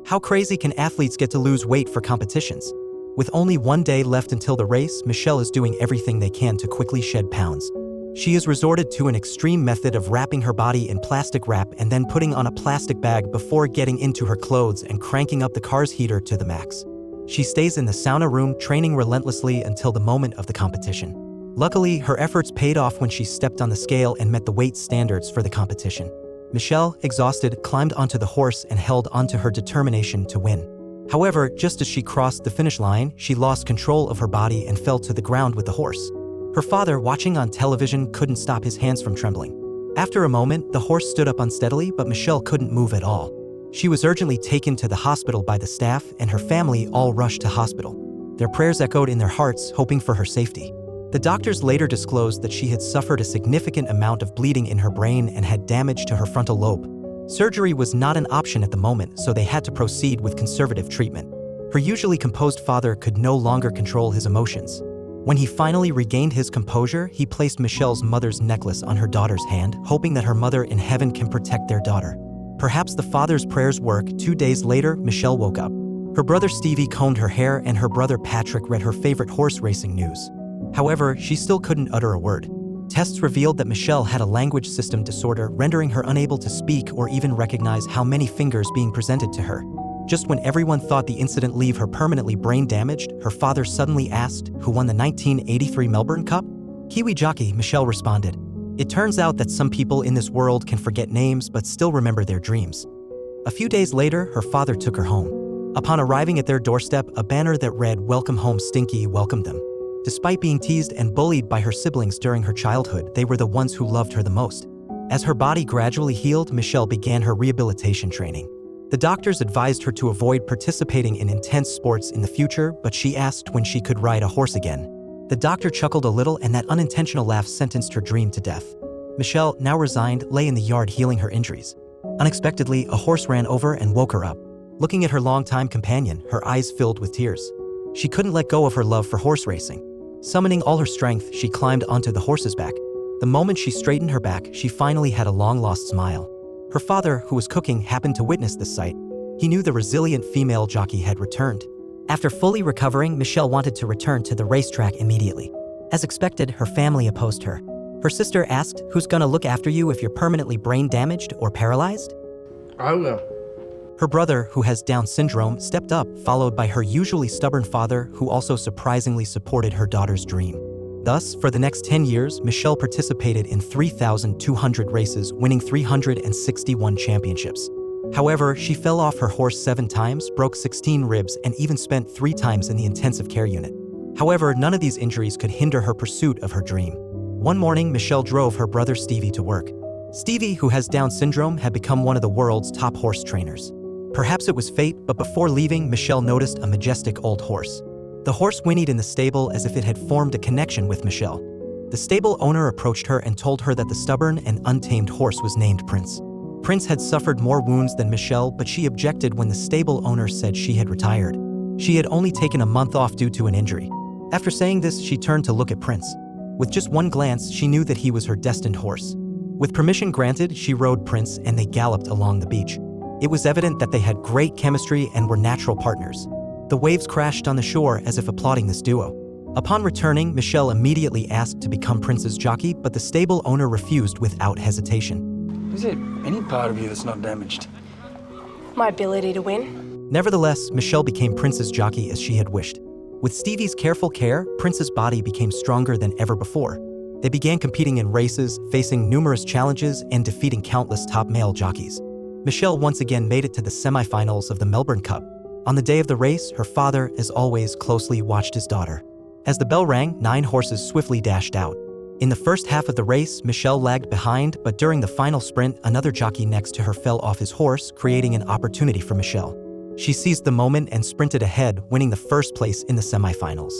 How crazy can athletes get to lose weight for competitions? With only one day left until the race, Michelle is doing everything they can to quickly shed pounds. She has resorted to an extreme method of wrapping her body in plastic wrap and then putting on a plastic bag before getting into her clothes and cranking up the car's heater to the max. She stays in the sauna room, training relentlessly until the moment of the competition. Luckily, her efforts paid off when she stepped on the scale and met the weight standards for the competition. Michelle, exhausted, climbed onto the horse and held onto her determination to win. However, just as she crossed the finish line, she lost control of her body and fell to the ground with the horse. Her father, watching on television, couldn't stop his hands from trembling. After a moment, the horse stood up unsteadily, but Michelle couldn't move at all. She was urgently taken to the hospital by the staff, and her family all rushed to hospital. Their prayers echoed in their hearts, hoping for her safety. The doctors later disclosed that she had suffered a significant amount of bleeding in her brain and had damage to her frontal lobe. Surgery was not an option at the moment, so they had to proceed with conservative treatment. Her usually composed father could no longer control his emotions. When he finally regained his composure, he placed Michelle's mother's necklace on her daughter's hand, hoping that her mother in heaven can protect their daughter. Perhaps the father's prayers work. 2 days later, Michelle woke up. Her brother Stevie combed her hair and her brother Patrick read her favorite horse racing news. However, she still couldn't utter a word. Tests revealed that Michelle had a language system disorder, rendering her unable to speak or even recognize how many fingers being presented to her. Just when everyone thought the incident leave her permanently brain damaged, her father suddenly asked, "Who won the 1983 Melbourne Cup?" "Kiwi jockey," Michelle responded. It turns out that some people in this world can forget names but still remember their dreams. A few days later, her father took her home. Upon arriving at their doorstep, a banner that read, "Welcome home Stinky," welcomed them. Despite being teased and bullied by her siblings during her childhood, they were the ones who loved her the most. As her body gradually healed, Michelle began her rehabilitation training. The doctors advised her to avoid participating in intense sports in the future, but she asked when she could ride a horse again. The doctor chuckled a little, and that unintentional laugh sentenced her dream to death. Michelle, now resigned, lay in the yard healing her injuries. Unexpectedly, a horse ran over and woke her up. Looking at her longtime companion, her eyes filled with tears. She couldn't let go of her love for horse racing. Summoning all her strength, she climbed onto the horse's back. The moment she straightened her back, she finally had a long-lost smile. Her father, who was cooking, happened to witness this sight. He knew the resilient female jockey had returned. After fully recovering, Michelle wanted to return to the racetrack immediately. As expected, her family opposed her. Her sister asked, "Who's gonna look after you if you're permanently brain damaged or paralyzed?" "I will." Her brother, who has Down syndrome, stepped up, followed by her usually stubborn father, who also surprisingly supported her daughter's dream. Thus, for the next 10 years, Michelle participated in 3,200 races, winning 361 championships. However, she fell off her horse 7 times, broke 16 ribs, and even spent 3 times in the intensive care unit. However, none of these injuries could hinder her pursuit of her dream. One morning, Michelle drove her brother Stevie to work. Stevie, who has Down syndrome, had become one of the world's top horse trainers. Perhaps it was fate, but before leaving, Michelle noticed a majestic old horse. The horse whinnied in the stable as if it had formed a connection with Michelle. The stable owner approached her and told her that the stubborn and untamed horse was named Prince. Prince had suffered more wounds than Michelle, but she objected when the stable owner said she had retired. She had only taken a month off due to an injury. After saying this, she turned to look at Prince. With just one glance, she knew that he was her destined horse. With permission granted, she rode Prince and they galloped along the beach. It was evident that they had great chemistry and were natural partners. The waves crashed on the shore as if applauding this duo. Upon returning, Michelle immediately asked to become Prince's jockey, but the stable owner refused without hesitation. Is there any part of you that's not damaged? My ability to win. Nevertheless, Michelle became Prince's jockey as she had wished. With Stevie's careful care, Prince's body became stronger than ever before. They began competing in races, facing numerous challenges and defeating countless top male jockeys. Michelle once again made it to the semifinals of the Melbourne Cup. On the day of the race, her father, as always, closely watched his daughter. As the bell rang, 9 horses swiftly dashed out. In the first half of the race, Michelle lagged behind, but during the final sprint, another jockey next to her fell off his horse, creating an opportunity for Michelle. She seized the moment and sprinted ahead, winning the first place in the semifinals.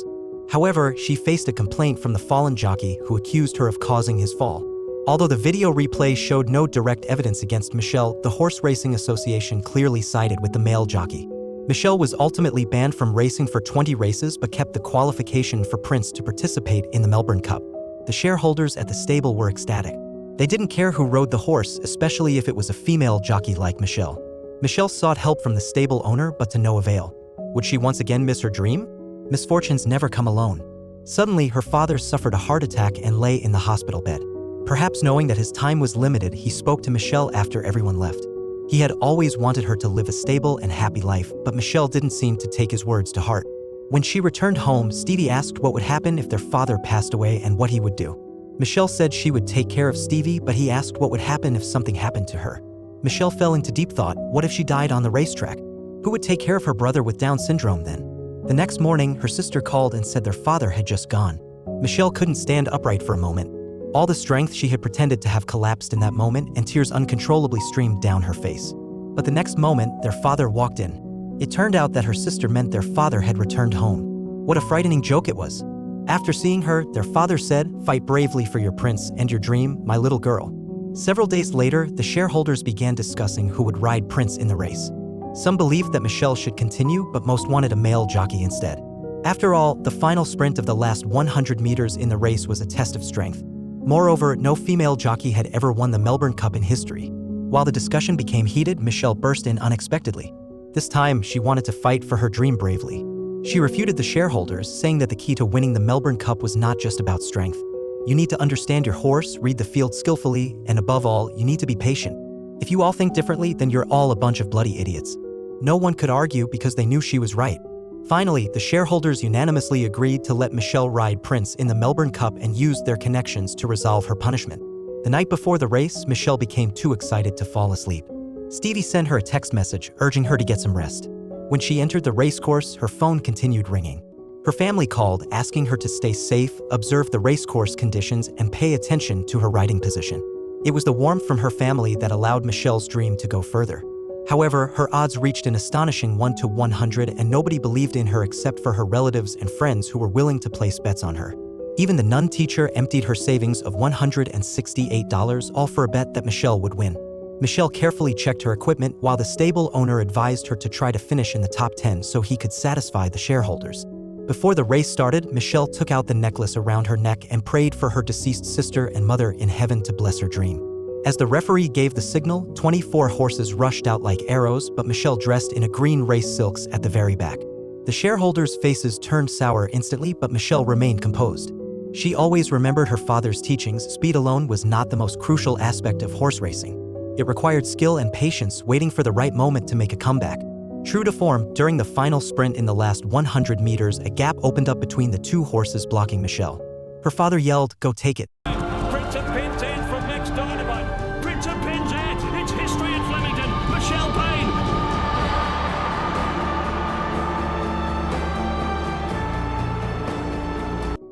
However, she faced a complaint from the fallen jockey, who accused her of causing his fall. Although the video replay showed no direct evidence against Michelle, the Horse Racing Association clearly sided with the male jockey. Michelle was ultimately banned from racing for 20 races but kept the qualification for Prince to participate in the Melbourne Cup. The shareholders at the stable were ecstatic. They didn't care who rode the horse, especially if it was a female jockey like Michelle. Michelle sought help from the stable owner, but to no avail. Would she once again miss her dream? Misfortunes never come alone. Suddenly, her father suffered a heart attack and lay in the hospital bed. Perhaps knowing that his time was limited, he spoke to Michelle after everyone left. He had always wanted her to live a stable and happy life, but Michelle didn't seem to take his words to heart. When she returned home, Stevie asked what would happen if their father passed away and what he would do. Michelle said she would take care of Stevie, but he asked what would happen if something happened to her. Michelle fell into deep thought. What if she died on the racetrack? Who would take care of her brother with Down syndrome then? The next morning, her sister called and said their father had just gone. Michelle couldn't stand upright for a moment. All the strength she had pretended to have collapsed in that moment, and tears uncontrollably streamed down her face. But the next moment, their father walked in. It turned out that her sister meant their father had returned home. What a frightening joke it was. After seeing her, their father said, "Fight bravely for your prince and your dream, my little girl." Several days later, the shareholders began discussing who would ride Prince in the race. Some believed that Michelle should continue, but most wanted a male jockey instead. After all, the final sprint of the last 100 meters in the race was a test of strength. Moreover, no female jockey had ever won the Melbourne Cup in history. While the discussion became heated, Michelle burst in unexpectedly. This time, she wanted to fight for her dream bravely. She refuted the shareholders, saying that the key to winning the Melbourne Cup was not just about strength. You need to understand your horse, read the field skillfully, and above all, you need to be patient. If you all think differently, then you're all a bunch of bloody idiots. No one could argue because they knew she was right. Finally, the shareholders unanimously agreed to let Michelle ride Prince in the Melbourne Cup and used their connections to resolve her punishment. The night before the race, Michelle became too excited to fall asleep. Stevie sent her a text message urging her to get some rest. When she entered the racecourse, her phone continued ringing. Her family called, asking her to stay safe, observe the racecourse conditions, and pay attention to her riding position. It was the warmth from her family that allowed Michelle's dream to go further. However, her odds reached an astonishing 1 to 100, and nobody believed in her except for her relatives and friends who were willing to place bets on her. Even the nun teacher emptied her savings of $168, all for a bet that Michelle would win. Michelle carefully checked her equipment, while the stable owner advised her to try to finish in the top 10 so he could satisfy the shareholders. Before the race started, Michelle took out the necklace around her neck and prayed for her deceased sister and mother in heaven to bless her dream. As the referee gave the signal, 24 horses rushed out like arrows, but Michelle dressed in a green race silks at the very back. The shareholders' faces turned sour instantly, but Michelle remained composed. She always remembered her father's teachings. Speed alone was not the most crucial aspect of horse racing. It required skill and patience, waiting for the right moment to make a comeback. True to form, during the final sprint in the last 100 meters, a gap opened up between the two horses blocking Michelle. Her father yelled, "Go take it." Prince pins in from next dynamite. Prince pins in. It's history at Flemington. Michelle Payne.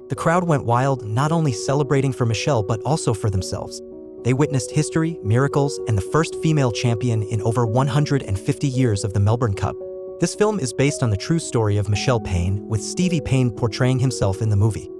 The crowd went wild, not only celebrating for Michelle but also for themselves. They witnessed history, miracles, and the first female champion in over 150 years of the Melbourne Cup. This film is based on the true story of Michelle Payne, with Stevie Payne portraying himself in the movie.